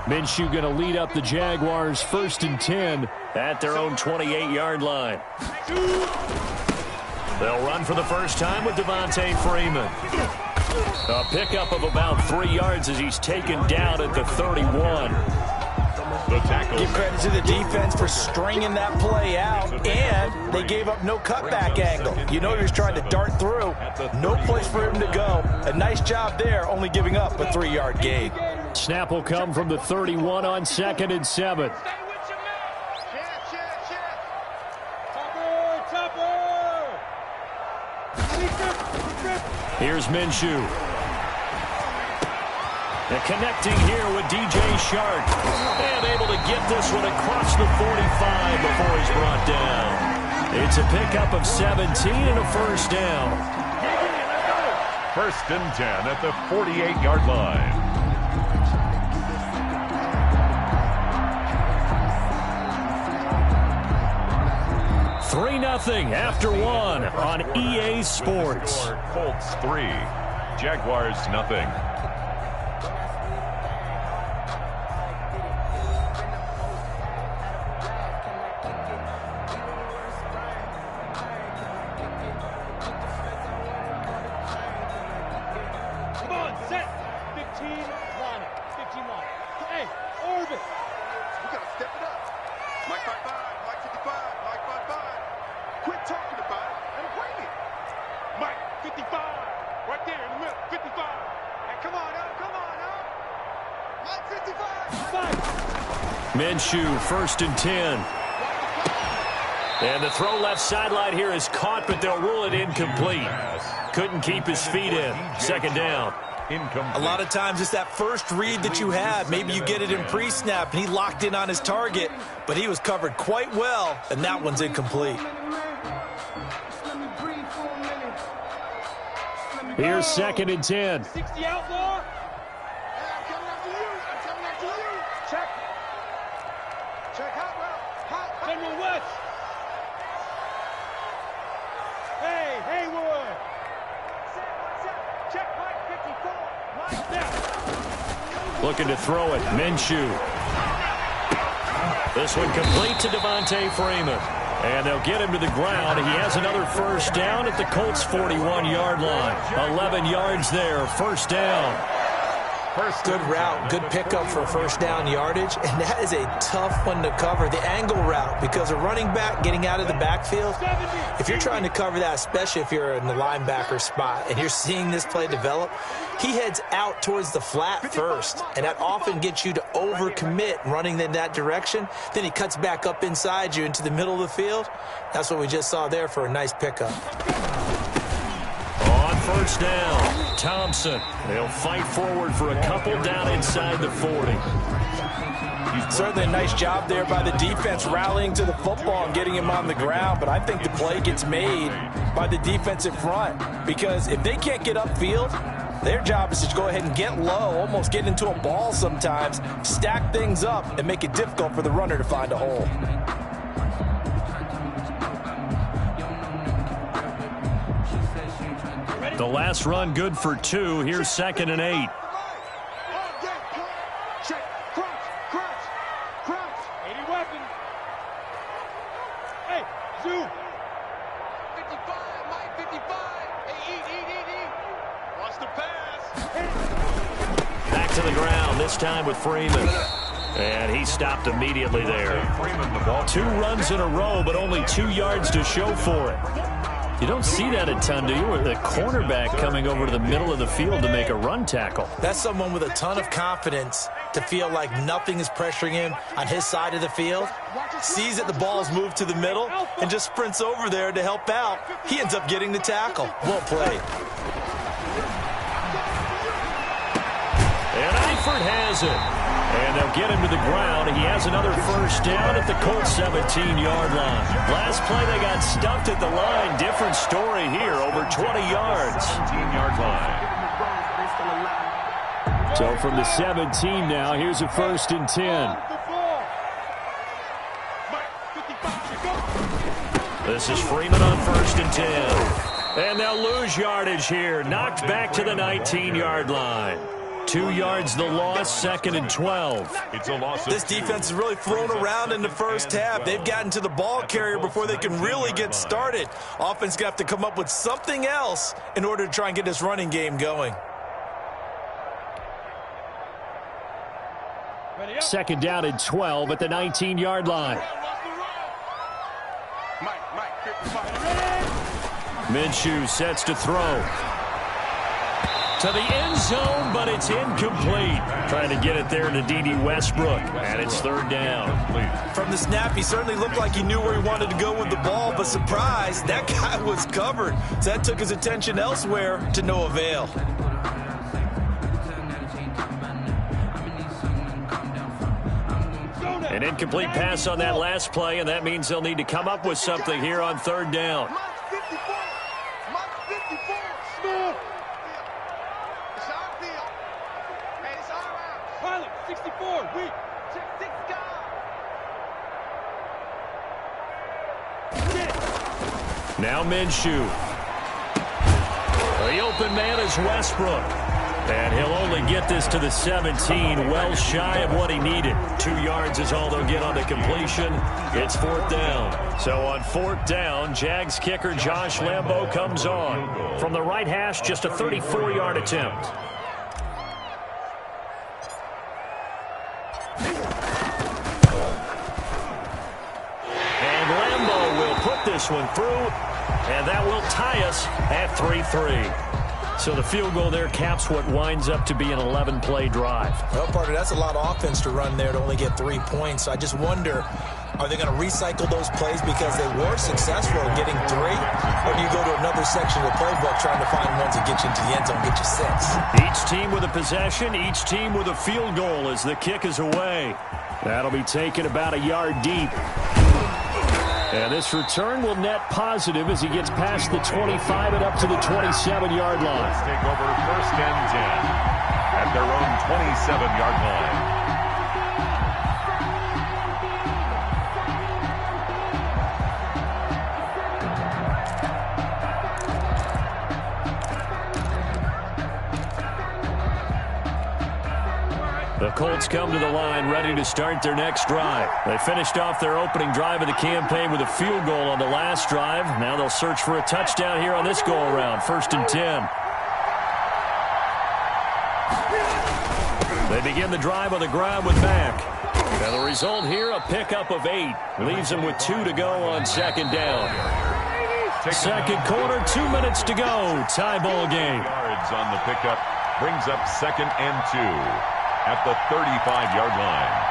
Minshew going to lead up the Jaguars 1st and 10 at their own 28-yard line. They'll run for the first time with Devontae Freeman. A pickup of about 3 yards as he's taken down at the 31. Give credit to the defense for stringing that play out, and they gave up no cutback angle. You know you're trying to dart through. No place for him to go. A nice job there, only giving up a 3-yard gain. Snap will come from the 31 on 2nd and 7. Here's Minshew. And connecting here with DJ Shark. And able to get this one across the 45 before he's brought down. It's a pickup of 17 and a first down. 1st and 10 at the 48-yard line. Three 0 after one on EA Sports. Colts 3, Jaguars 0. Minshew, 1st and 10. And the throw left sideline here is caught, but they'll rule it incomplete. Couldn't keep his feet in. 2nd down. A lot of times it's that first read that you have. Maybe you get it in pre-snap, and he locked in on his target, but he was covered quite well, and that one's incomplete. Here's 2nd and 10. 60 outlaw. General West. Hey, Haywood. Check Mike 54. Looking to throw it. Minshew. This one complete to Devontae Freeman. And they'll get him to the ground. He has another first down at the Colts' 41-yard line. 11 yards there. First down. Good route, good pickup for first down yardage, and that is a tough one to cover, the angle route, because a running back getting out of the backfield, if you're trying to cover that, especially if you're in the linebacker spot and you're seeing this play develop, he heads out towards the flat first, and that often gets you to overcommit running in that direction. Then he cuts back up inside you into the middle of the field. That's what we just saw there for a nice pickup. On first down, Thompson. They'll fight forward for a couple down inside the 40. Certainly a nice job there by the defense rallying to the football and getting him on the ground, but I think the play gets made by the defensive front because if they can't get upfield, their job is to go ahead and get low, almost get into a ball sometimes, stack things up, and make it difficult for the runner to find a hole. The last run good for 2. Here's 2nd and 8. Hey, Zoo. 55, Mike 55. Hey, eat. Watch the pass. Back to the ground, this time with Freeman. And he stopped immediately there. 2 runs in a row, but only 2 yards to show for it. You don't see that a ton, do you? With a cornerback coming over to the middle of the field to make a run tackle. That's someone with a ton of confidence to feel like nothing is pressuring him on his side of the field. Sees that the ball's moved to the middle and just sprints over there to help out. He ends up getting the tackle. Well played. And Eifert has it. And they'll get him to the ground. He has another first down at the Colts' 17-yard line. Last play, they got stuffed at the line. Different story here, over 20 yards. 17-yard line. So from the 17 now, here's a 1st and 10. This is Freeman on 1st and 10. And they'll lose yardage here. Knocked back to the 19-yard line. 2 yards the loss, 2nd and 12. It's a loss. This defense has really flown around in the first half. They've gotten to the ball carrier before they can really get started. Offense going to have to come up with something else in order to try and get this running game going. 2nd down and 12 at the 19-yard line. Minshew sets to throw. To the end zone, but it's incomplete. Trying to get it there to D.D. Westbrook, and it's 3rd down. From the snap, he certainly looked like he knew where he wanted to go with the ball, but surprise, that guy was covered. So that took his attention elsewhere to no avail. An incomplete pass on that last play, and that means they'll need to come up with something here on 3rd down. Pilot, 64, weak. Check 6 guys. Now Minshew. The open man is Westbrook. And he'll only get this to the 17, well shy of what he needed. 2 yards is all they'll get on the completion. It's 4th down. So on 4th down, Jags kicker Josh Lambo comes on. From the right hash, just a 34-yard attempt. And Lambo will put this one through, and that will tie us at 3-3. So the field goal there caps what winds up to be an 11-play drive. Well, partner, that's a lot of offense to run there to only get 3 points. So I just wonder, are they going to recycle those plays because they were successful in getting 3? Or do you go to another section of the playbook trying to find ones that get you into the end zone, get you 6? Each team with a possession, each team with a field goal as the kick is away. That'll be taken about a yard deep. And this return will net positive as he gets past the 25 and up to the 27-yard line. Let's take over 1st and 10 at their own 27-yard line. The Colts come to the line ready to start their next drive. They finished off their opening drive of the campaign with a field goal on the last drive. Now they'll search for a touchdown here on this go-around. 1st and 10. They begin the drive on the ground with Mack. And the result here, a pickup of 8. Leaves them with 2 to go on 2nd down. 2nd quarter, 2 minutes to go. Tie ball game. Yards on the pickup brings up 2nd and 2. At the 35-yard line.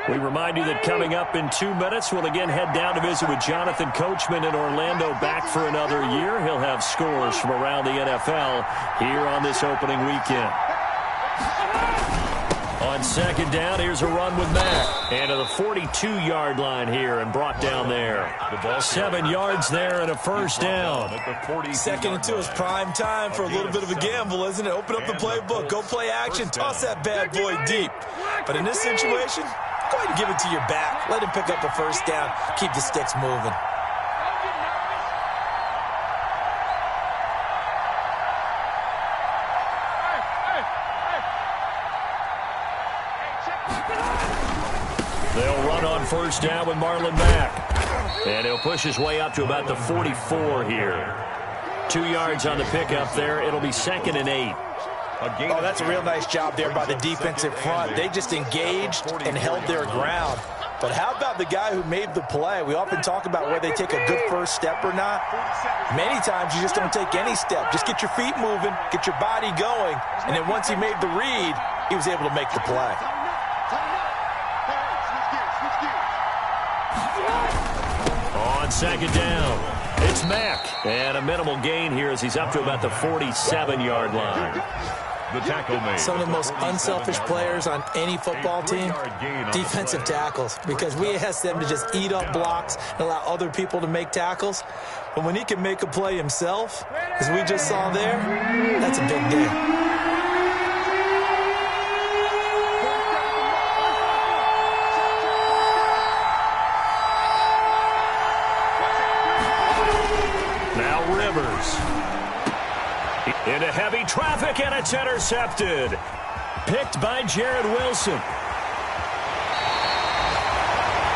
We remind you that coming up in 2 minutes, we'll again head down to visit with Jonathan Coachman in Orlando, back for another year. He'll have scores from around the NFL here on this opening weekend. On 2nd down, here's a run with Mack. And to the 42-yard line here and brought down there. 7 yards there and a 1st down. 2nd and 2 is prime time for a little bit of a gamble, isn't it? Open up the playbook, go play action, toss that bad boy deep. But in this situation, go ahead and give it to your back. Let him pick up a 1st down. Keep the sticks moving. They'll run on 1st down with Marlon Mack. And he'll push his way up to about the 44 here. 2 yards on the pickup there. It'll be 2nd and 8. Oh, that's a real nice job there by the defensive front. They just engaged and held their ground. But how about the guy who made the play? We often talk about whether they take a good first step or not. Many times you just don't take any step. Just get your feet moving, get your body going, and then once he made the read, he was able to make the play. On 2nd down, it's Mack. And a minimal gain here as he's up to about the 47-yard line. The tackle made. Some of the most unselfish players on any football team, defensive tackles, because we ask them to just eat up blocks and allow other people to make tackles. But when he can make a play himself, as we just saw there, that's a big day. Into heavy traffic, and it's intercepted. Picked by Jared Wilson.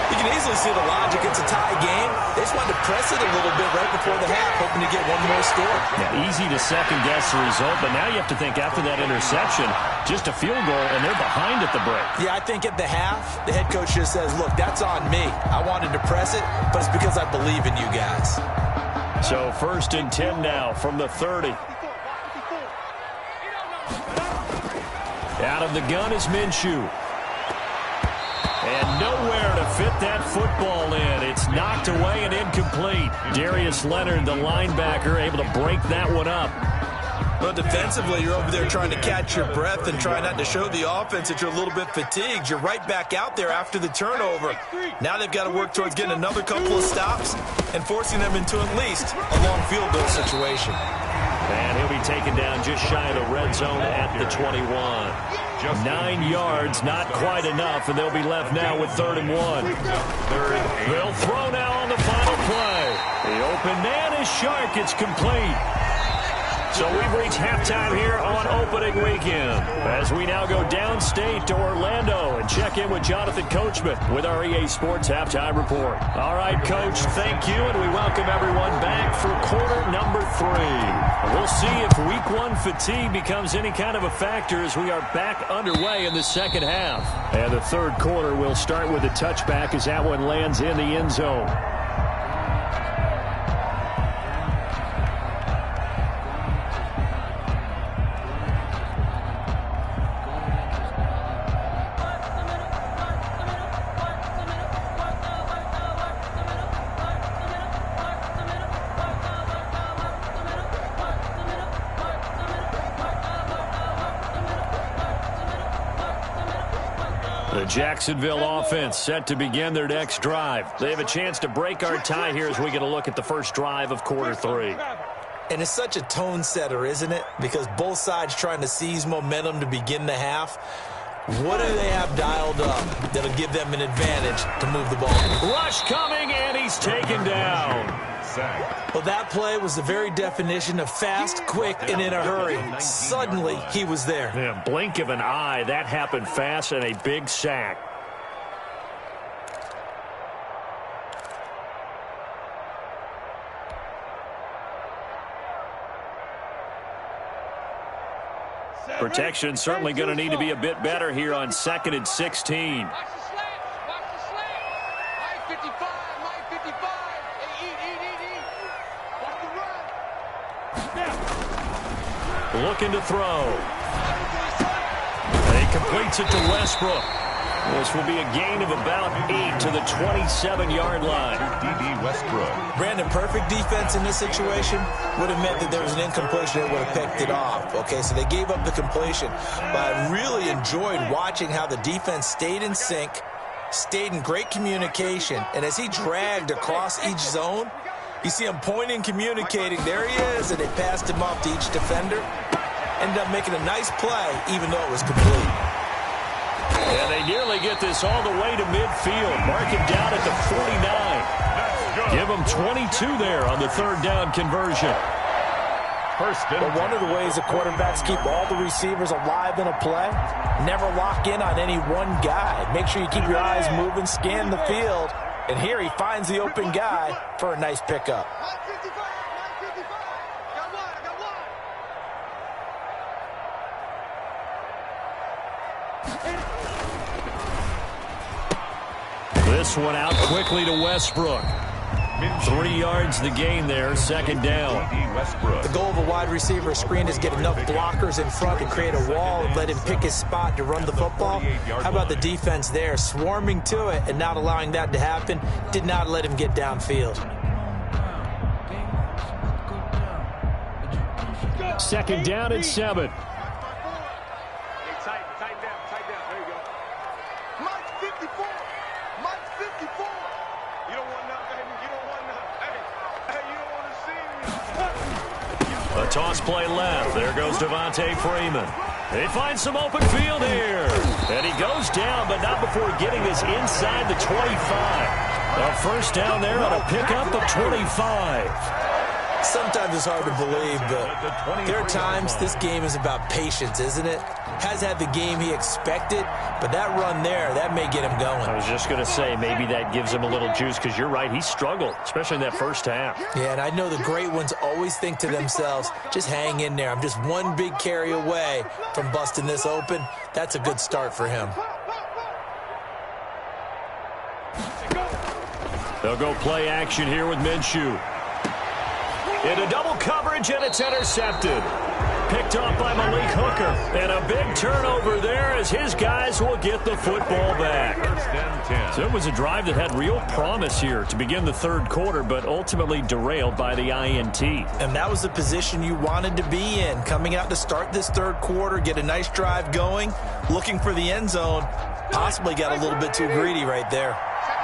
You can easily see the logic. It's a tie game. They just wanted to press it a little bit right before the half, hoping to get one more score. Yeah, easy to second-guess the result, but now you have to think after that interception, just a field goal, and they're behind at the break. Yeah, I think at the half, the head coach just says, look, that's on me. I wanted to press it, but it's because I believe in you guys. So 1st and 10 now from the 30. Out of the gun is Minshew. And nowhere to fit that football in. It's knocked away and incomplete. Darius Leonard, the linebacker, able to break that one up. Well, defensively, you're over there trying to catch your breath and try not to show the offense that you're a little bit fatigued. You're right back out there after the turnover. Now they've got to work towards getting another couple of stops and forcing them into at least a long field goal situation. And he'll be taken down just shy of the red zone at the 21. Just 9 yards, not quite enough, and they'll be left now with 3rd and 1. They'll throw now on the final play. The open man is Shark. It's complete. So we've reached halftime here on opening weekend as we now go downstate to Orlando and check in with Jonathan Coachman with our EA Sports Halftime Report. All right, Coach, thank you, and we welcome everyone back for quarter number 3. We'll see if week 1 fatigue becomes any kind of a factor as we are back underway in the second half. And the third quarter will start with a touchback as that one lands in the end zone. The Jacksonville offense set to begin their next drive. They have a chance to break our tie here as we get a look at the first drive of quarter 3. And it's such a tone setter, isn't it? Because both sides trying to seize momentum to begin the half. What do they have dialed up that'll give them an advantage to move the ball? Rush coming, and he's taken down. Well, that play was the very definition of fast, quick, and in a hurry. Suddenly, he was there. Yeah, blink of an eye, that happened fast, and a big sack. Protection certainly going to need to be a bit better here on 2nd and 16. Watch the slant. Watch the slant. Mike 55. Mike 55. Hey, eat. Watch the run. Looking to throw. And he completes it to Westbrook. This will be a gain of about 8 to the 27-yard line. DB Westbrook. Brandon, perfect defense in this situation would have meant that there was an incompletion that would have picked it off. Okay, so they gave up the completion. But I really enjoyed watching how the defense stayed in sync, stayed in great communication, and as he dragged across each zone, you see him pointing, communicating. There he is, and they passed him off to each defender. Ended up making a nice play, even though it was complete. And they nearly get this all the way to midfield. Mark him down at the 49. Give him 22 there on the third down conversion. But one of the ways the quarterbacks keep all the receivers alive in a play, never lock in on any one guy. Make sure you keep your eyes moving, scan the field. And here he finds the open guy for a nice pickup. This one out quickly to Westbrook. 3 yards the gain there, second down. The goal of a wide receiver screen is get enough blockers in front to create a wall and let him pick his spot to run the football. How about the defense there, swarming to it and not allowing that to happen? Did not let him get downfield. Second down and 7. 54. Mike 54. You don't want none, baby. You don't want none. Hey, you don't want to see me. A toss play left. There goes Devontae Freeman. They find some open field here. And he goes down, but not before getting this inside the 25. A first down there on a pickup of 25. Sometimes it's hard to believe, but there are times this game is about patience, isn't it? Has had the game he expected, but that run there, that may get him going. I was just going to say, maybe that gives him a little juice, because you're right, he struggled, especially in that first half. Yeah, and I know the great ones always think to themselves, just hang in there. I'm just one big carry away from busting this open. That's a good start for him. They'll go play action here with Minshew. Into double coverage, and it's intercepted. Picked off by Malik Hooker. And a big turnover there as his guys will get the football back. So it was a drive that had real promise here to begin the third quarter, but ultimately derailed by the INT. And that was the position you wanted to be in. Coming out to start this third quarter, get a nice drive going, looking for the end zone. Possibly got a little bit too greedy right there.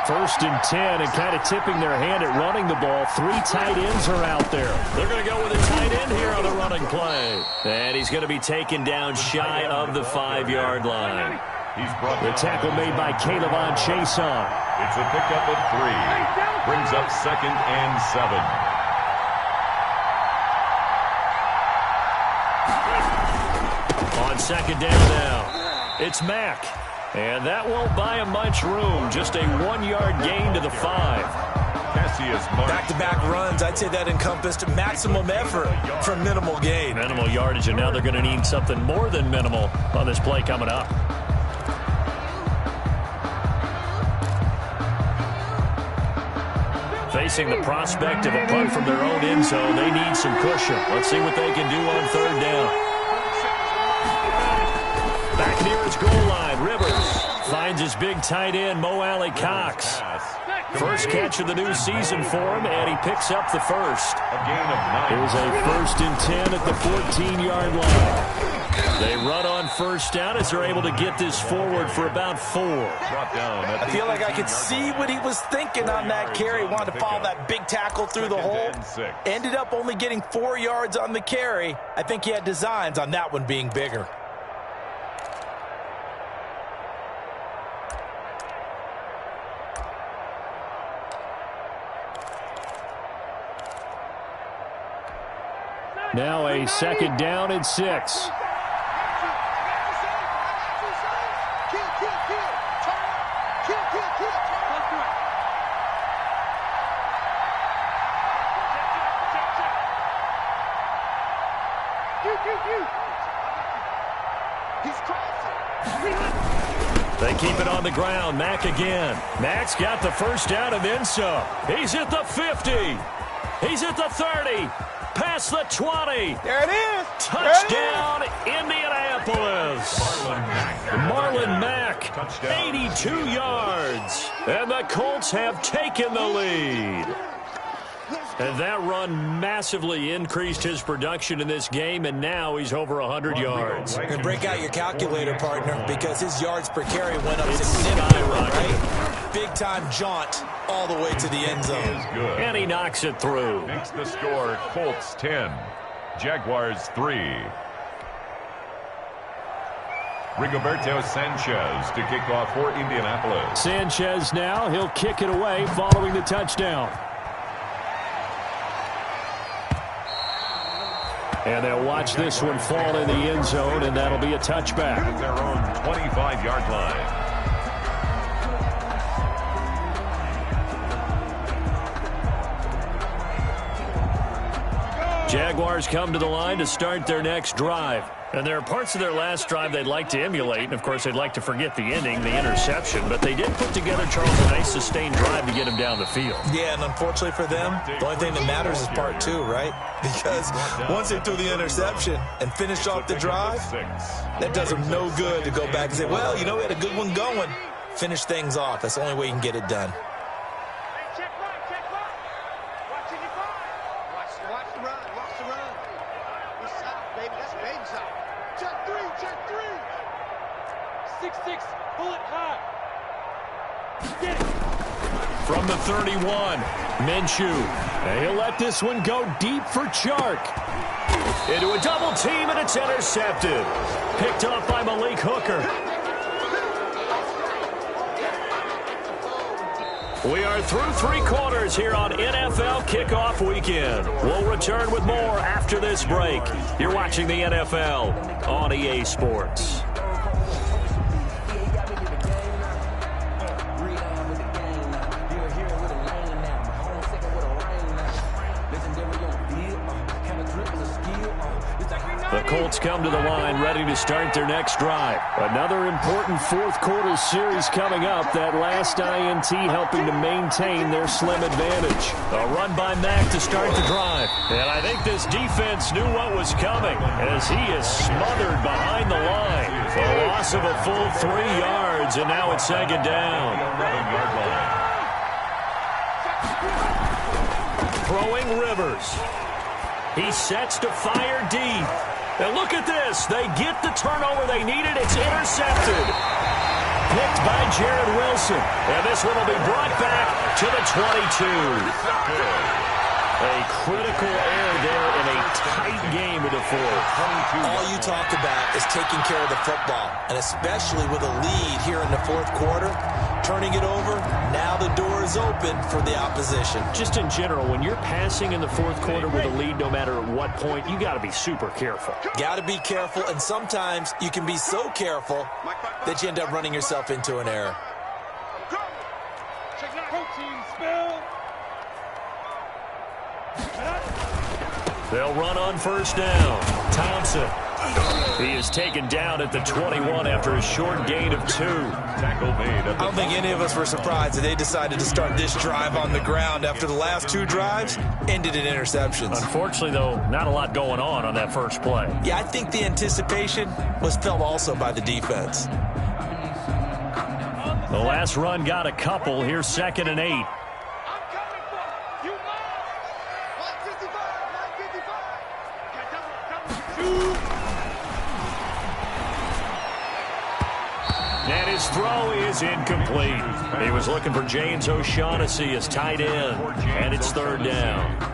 1st and 10, and kind of tipping their hand at running the ball. 3 tight ends are out there. They're going to go with a tight end here on the running play. And he's going to be taken down shy of the 5-yard line. The tackle made by Caleb Chason. It's a pickup of 3. Brings up 2nd and 7. On 2nd down now, it's Mack. And that won't buy him much room. Just a 1-yard gain to the 5. Back-to-back runs, I'd say that encompassed maximum effort for minimal gain. Minimal yardage, and now they're going to need something more than minimal on this play coming up. Facing the prospect of a punt from their own end zone, they need some cushion. Let's see what they can do on 3rd down. Back near his goal line, Rivers finds his big tight end, Mo Alley Cox. First catch of the new season for him, and he picks up the first. Here's a 1st and 10 at the 14-yard line. They run on 1st down as they're able to get this forward for about 4. I feel like I could see what he was thinking on that carry. Wanted to follow that big tackle through the hole. Ended up only getting 4 yards on the carry. I think he had designs on that one being bigger. Now a 2nd down and 6. They keep it on the ground. Mack again. Mack's got the first down and then some. He's at the 50. He's at the 30. Past the 20. There it is. Touchdown, Indianapolis. Marlon Mack, 82 yards. And the Colts have taken the lead. And that run massively increased his production in this game, and now he's over 100 yards. And break out your calculator, partner, because his yards per carry went up significantly, right? Big-time jaunt all the way to the end zone. And he knocks it through. Makes the score Colts 10, Jaguars 3. Rigoberto Sanchez to kick off for Indianapolis. Sanchez now, he'll kick it away following the touchdown. And they'll watch this one fall in the end zone, and that'll be a touchback. At their own 25-yard line. Jaguars come to the line to start their next drive. And there are parts of their last drive they'd like to emulate. And, of course, they'd like to forget the ending, the interception. But they did put together, Charles, a nice sustained drive to get him down the field. Yeah, and unfortunately for them, the only thing that matters is part 2, right? Because once they threw the interception and finished off the drive, that does them no good to go back and say, well, you know, we had a good one going. Finish things off. That's the only way you can get it done. Check right. Watch it, watch the run. Watch the run. East side, baby. That's baby side. Check 3. 6-6. Pull it high. From the 31, Minshew. And he'll let this one go deep for Chark. Into a double team, and it's intercepted. Picked off by Malik Hooker. We are through 3 quarters here on NFL Kickoff Weekend. We'll return with more after this break. You're watching the NFL on EA Sports. The Colts come to the line ready to start their next drive. Another important fourth-quarter series coming up. That last INT helping to maintain their slim advantage. A run by Mack to start the drive. And I think this defense knew what was coming as he is smothered behind the line. A loss of a full 3 yards, and now it's second down. Throwing Rivers. He sets to fire deep. And look at this. They get the turnover they needed. It's intercepted. Picked by Jared Wilson. And this one will be brought back to the 22. A critical error there in a tight game in the fourth. All you talk about is taking care of the football, and especially with a lead here in the fourth quarter, turning it over, now the door is open for the opposition. Just in general, when you're passing in the fourth quarter with a lead, no matter at what point, you got to be super careful. Got to be careful, and sometimes you can be so careful that you end up running yourself into an error. They'll run on first down. Thompson. He is taken down at the 21 after a short gain of 2. Tackle made. I don't think any of us were surprised that they decided to start this drive on the ground after the last 2 drives ended in interceptions. Unfortunately, though, not a lot going on that first play. Yeah, I think the anticipation was felt also by the defense. The last run got a couple. Here's 2nd and 8. And his throw is incomplete. He was looking for James O'Shaughnessy as tight end, and it's 3rd down.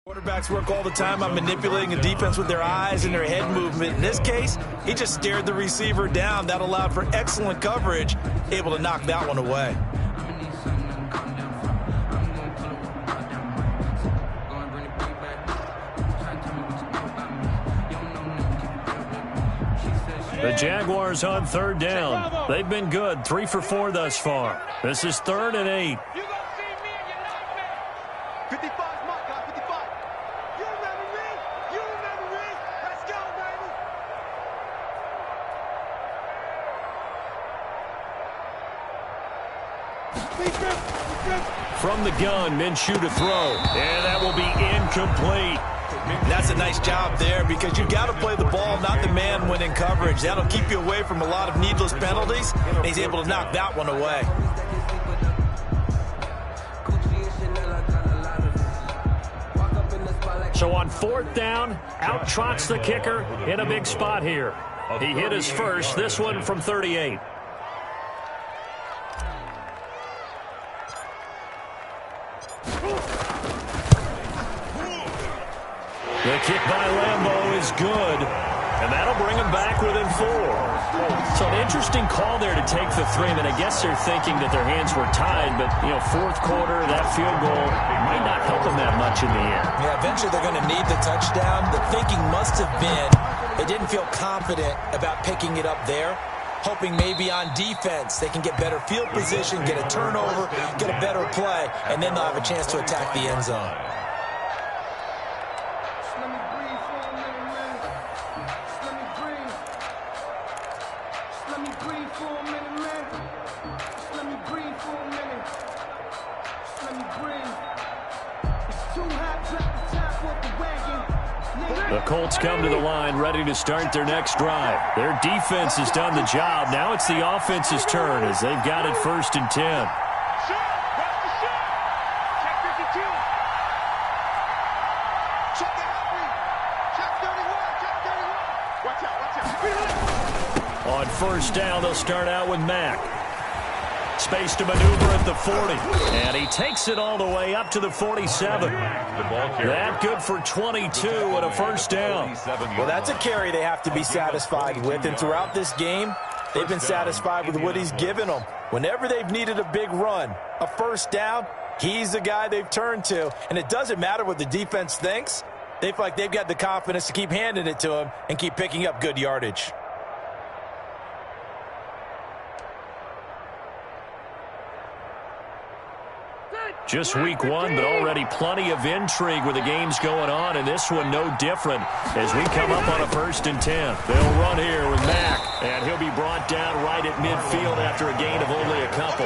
Quarterbacks work all the time on manipulating the defense with their eyes and their head movement. In this case, he just stared the receiver down. That allowed for excellent coverage, able to knock that one away. The Jaguars on 3rd down. They've been good, 3 for 4 thus far. This is 3rd and 8. 55, my guy, 55. You remember me? You remember me? Let's go, baby. From the gun, Minshew to throw. And that will be incomplete. That's a nice job there because you've got to play the ball, not the man when in coverage. That'll keep you away from a lot of needless penalties, and he's able to knock that one away. So on 4th down, out trots the kicker in a big spot here. He hit his first, this one from 38. The kick by Lambeau is is good, and that'll bring them back within 4. So an interesting call there to take the 3. I mean, I guess they're thinking that their hands were tied, but, you know, fourth quarter, that field goal might not help them that much in the end. Yeah, eventually they're going to need the touchdown. The thinking must have been they didn't feel confident about picking it up there, hoping maybe on defense they can get better field position, get a turnover, get a better play, and then they'll have a chance to attack the end zone. The Colts come to the line ready to start their next drive. Their defense has done the job. Now it's the offense's turn as they've got it 1st and 10. On 1st down, they'll start out with Mack. Space to maneuver at the 40. And he takes it all the way up to the 47. That good for 22 and a 1st down. Well, that's a carry they have to be satisfied with. And throughout this game, they've been satisfied with what he's given them. Whenever they've needed a big run, a 1st down, he's the guy they've turned to. And it doesn't matter what the defense thinks. They feel like they've got the confidence to keep handing it to him and keep picking up good yardage. Just week 1, but already plenty of intrigue with the games going on, and this one no different as we come up on a 1st and 10. They'll run here with Mack, and he'll be brought down right at midfield after a gain of only a couple.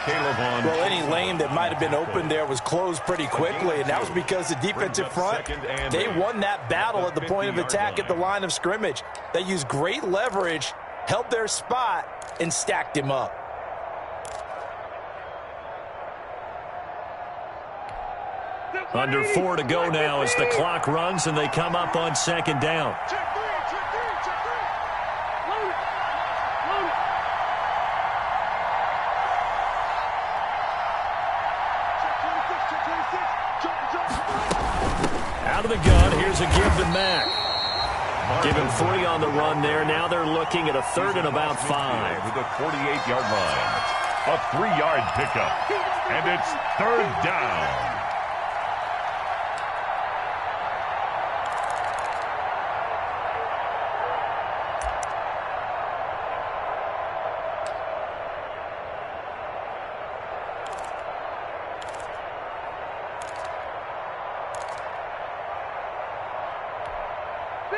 Well, any lane that might have been open there was closed pretty quickly, and that was because the defensive front, they won that battle at the point of attack at the line of scrimmage. They used great leverage, held their spot, and stacked him up. Under 4 to go now as the clock runs and they come up on 2nd down. Out of the gun, here's a give to Mack. Give him 3 on the run there. Now they're looking at a 3rd and about 5. With a 48-yard line. A 3-yard pickup. And it's 3rd down.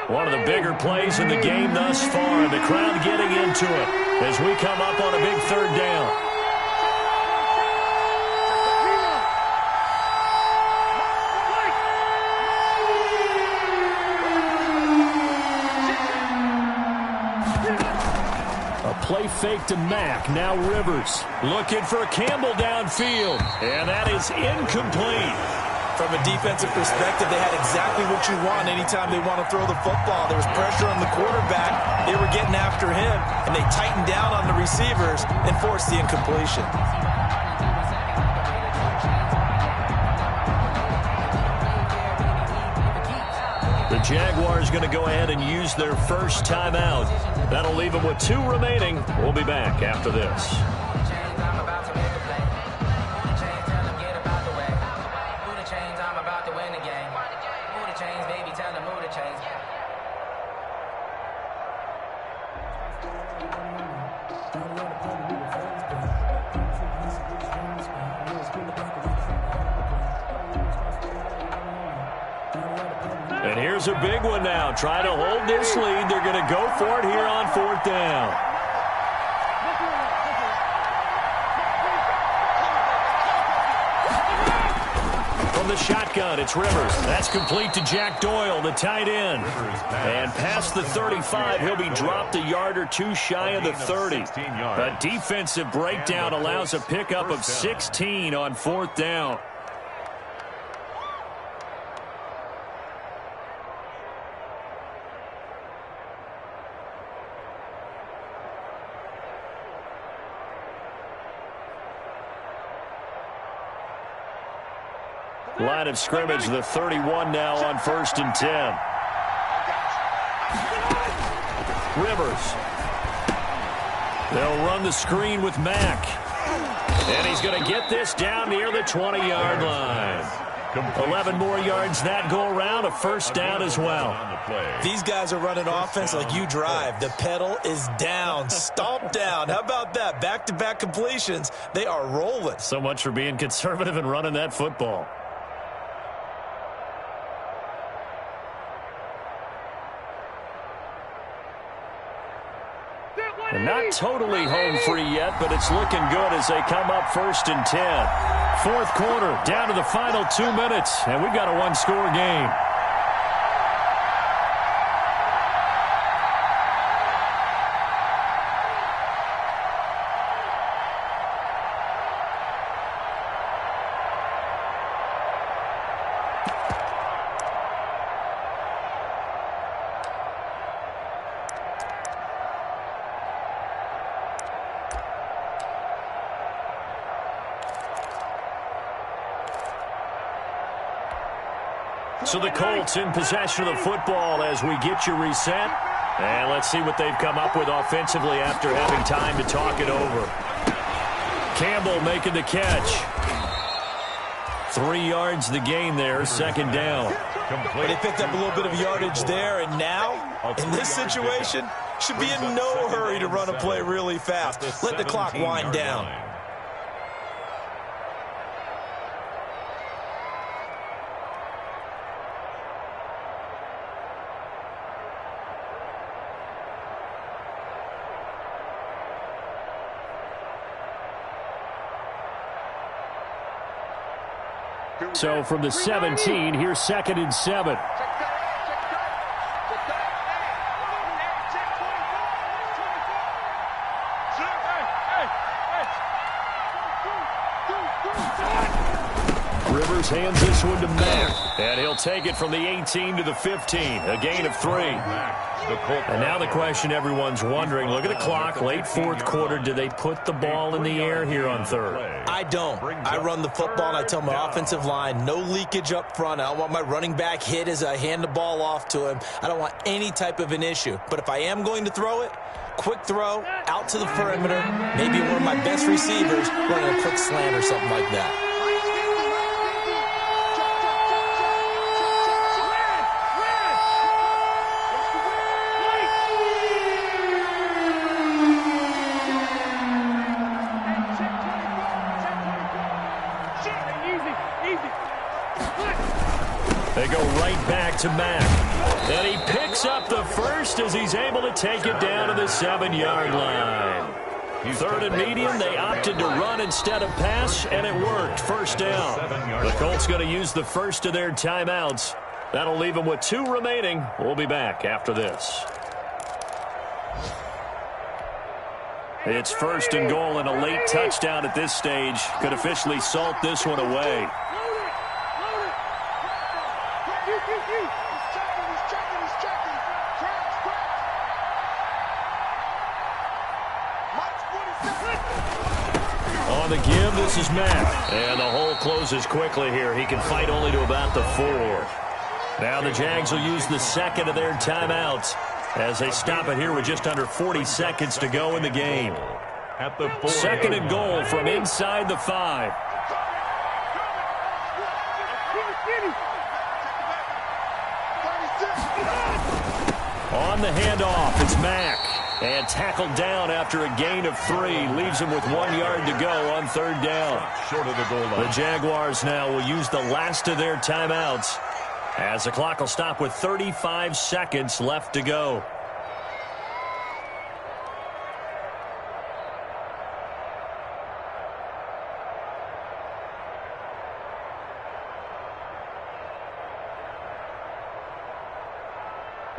One of the bigger plays in the game thus far. The crowd getting into it as we come up on a big 3rd down. A play fake to Mack. Now Rivers looking for Campbell downfield. And that is incomplete. From a defensive perspective, they had exactly what you want anytime they want to throw the football. There was pressure on the quarterback. They were getting after him, and they tightened down on the receivers and forced the incompletion. The Jaguars going to go ahead and use their first timeout. That'll leave them with 2 remaining. We'll be back after this. And here's a big one now. Trying to hold this lead. They're going to go for it here on 4th down. From the shotgun, it's Rivers. That's complete to Jack Doyle, the tight end. And past the 35, he'll be dropped a yard or 2 shy of the 30. A defensive breakdown allows a pickup of 16 on 4th down. Line of scrimmage, the 31 now on 1st and 10. Rivers. They'll run the screen with Mack. And he's going to get this down near the 20-yard line. 11 more yards that go around, a first down as well. These guys are running offense like you drive. The pedal is down, stomp down. How about that? Back-to-back completions. They are rolling. So much for being conservative and running that football. And not totally home free yet, but it's looking good as they come up 1st and 10. Fourth quarter, down to the final 2 minutes, and we've got a one-score game. So the Colts in possession of the football as we get you reset. And let's see what they've come up with offensively after having time to talk it over. Campbell making the catch. 3 yards the gain there, second down. But they picked up a little bit of yardage there, and now, in this situation, should be in no hurry to run a play really fast. Let the clock wind down. So from the 17, here's 2nd and 7. Rivers hands this one to Mack, and he'll take it from the 18 to the 15, a gain of 3. And now the question everyone's wondering, look at the clock, late fourth quarter, do they put the ball in the air here on third? I don't. I run the football, and I tell my offensive line, no leakage up front. I don't want my running back hit as I hand the ball off to him. I don't want any type of an issue. But if I am going to throw it, quick throw, out to the perimeter, maybe one of my best receivers running a quick slant or something like that. They go right back to Mack. And he picks up the first as he's able to take it down to the 7-yard line. 3rd and medium, they opted to run instead of pass, and it worked. First down. The Colts going to use the first of their timeouts. That'll leave them with 2 remaining. We'll be back after this. It's 1st and goal, and a late touchdown at this stage could officially salt this one away. On the give, this is Mack. And the hole closes quickly here. He can fight only to about the 4. Now the Jags will use the 2nd of their timeouts as they stop it here with just under 40 seconds to go in the game. At the 2nd and goal from inside the 5. On the handoff, it's Mack. And tackled down after a gain of 3. Leaves him with 1 yard to go on 3rd down. Short of the goal line. The Jaguars now will use the last of their timeouts as the clock will stop with 35 seconds left to go.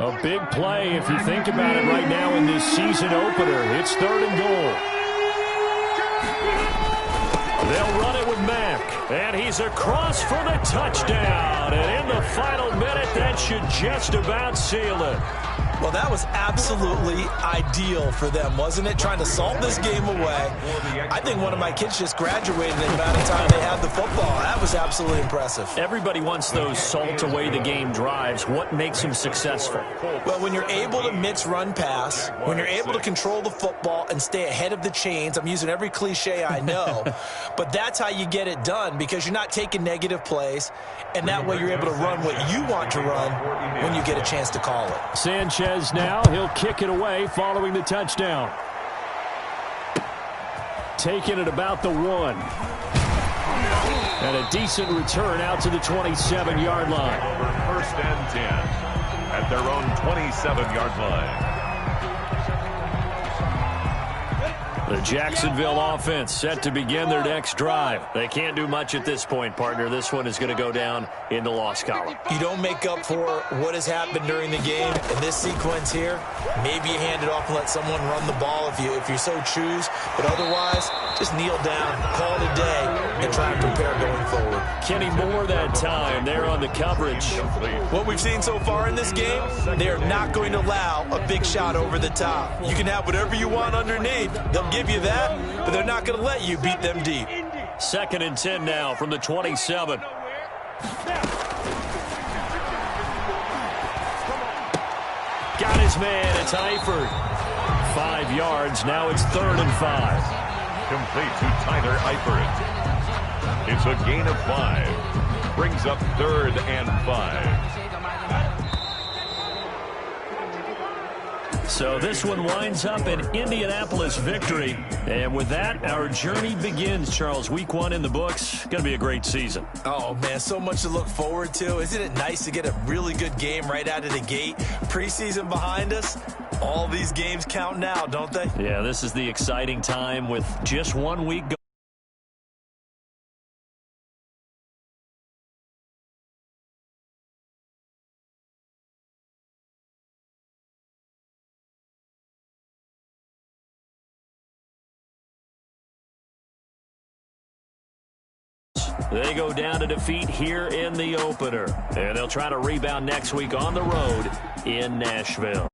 A big play if you think about it right now in this season opener. It's 3rd and goal. They'll run it with Mack. And he's across for the touchdown. And in the final minute, that should just about seal it. Well, that was absolutely ideal for them, wasn't it? Trying to salt this game away. I think one of my kids just graduated in the amount of time they had the football. That was absolutely impressive. Everybody wants those salt away the game drives. What makes them successful? Well, when you're able to mix run pass, when you're able to control the football and stay ahead of the chains, I'm using every cliche I know, but that's how you get it done because you're not taking negative plays, and that way you're able to run what you want to run when you get a chance to call it. Sanchez now, he'll kick it away following the touchdown. Taking it about the 1. And a decent return out to the 27-yard line. First and 10 at their own 27-yard line. The Jacksonville offense set to begin their next drive. They can't do much at this point, partner. This one is going to go down in the loss column. You don't make up for what has happened during the game. In this sequence here, maybe you hand it off and let someone run the ball if you so choose. But otherwise, just kneel down, call it a day, and try and prepare going forward. Kenny Moore that time there on the coverage. What we've seen so far in this game, they are not going to allow a big shot over the top. You can have whatever you want underneath. They'll give you that, but they're not going to let you beat them deep. 2nd and 10 now from the 27. Got his man. It's Eifert. 5 yards. Now it's 3rd and 5. Complete to Tyler Eifert. It's a gain of 5. Brings up 3rd and 5. So this one winds up an Indianapolis victory. And with that, our journey begins, Charles. Week 1 in the books. Going to be a great season. Oh, man, so much to look forward to. Isn't it nice to get a really good game right out of the gate? Preseason behind us. All these games count now, don't they? Yeah, this is the exciting time with just 1 week going. They go down to defeat here in the opener. And they'll try to rebound next week on the road in Nashville.